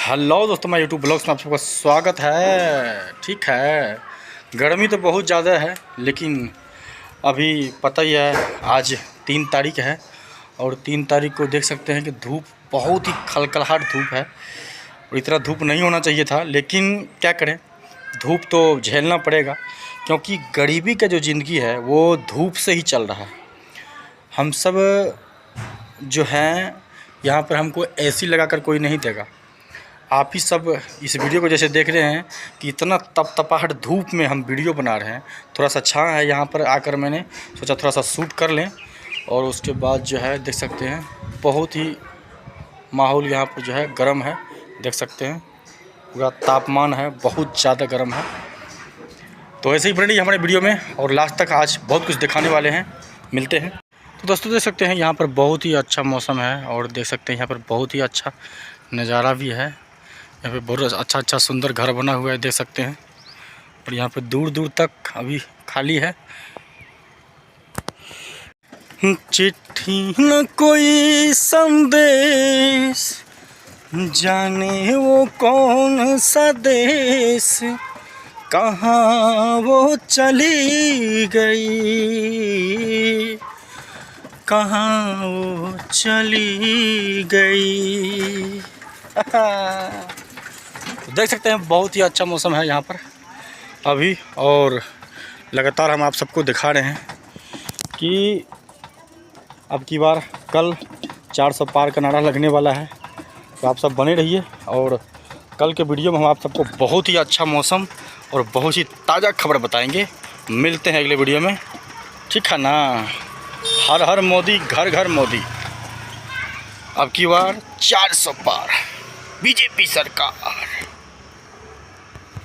Hello दोस्तों, मैं YouTube blogs में आप सबका स्वागत है। ठीक है, गर्मी तो बहुत ज़्यादा है, लेकिन अभी पता ही है आज 3 तारीख है और 3 तारीख को देख सकते हैं कि धूप बहुत ही खलखलाहट धूप है और इतना धूप नहीं होना चाहिए था, लेकिन क्या करें, धूप तो झेलना पड़ेगा क्योंकि गरीबी का जो ज़िंदगी है वो धूप से ही चल रहा है। हम सब जो हैं यहाँ पर हमको एसी लगाकर कोई नहीं देगा। आप ही सब इस वीडियो को जैसे देख रहे हैं कि इतना तपतपाहट धूप में हम वीडियो बना रहे हैं, थोड़ा सा छां है यहाँ पर आकर मैंने सोचा थोड़ा सा शूट कर लें। और उसके बाद जो है देख सकते हैं बहुत ही माहौल यहाँ पर जो है गर्म है, देख सकते हैं पूरा तापमान है, बहुत ज़्यादा गर्म है। तो ऐसे ही बने रहिए हमारे वीडियो में और लास्ट तक, आज बहुत कुछ दिखाने वाले हैं, मिलते हैं। तो दोस्तों देख सकते हैं यहाँ पर बहुत ही अच्छा मौसम है और देख सकते हैं यहाँ पर बहुत ही अच्छा नज़ारा भी है। यहाँ पे बहुत अच्छा सुंदर घर बना हुआ है, देख सकते हैं। और यहाँ पे दूर दूर तक अभी खाली है। चिट्ठी न कोई संदेश, जाने वो कौन सा देश, कहाँ वो चली गई, कहाँ वो चली गई। देख सकते हैं बहुत ही अच्छा मौसम है यहाँ पर अभी, और लगातार हम आप सबको दिखा रहे हैं कि अब की बार कल 400 पार का नारा लगने वाला है। तो आप सब बने रहिए और कल के वीडियो में हम आप सबको बहुत ही अच्छा मौसम और बहुत ही ताज़ा खबर बताएंगे। मिलते हैं अगले वीडियो में, ठीक है ना। हर हर मोदी, घर घर मोदी। अब की बार 400 पार, बीजेपी सरकार।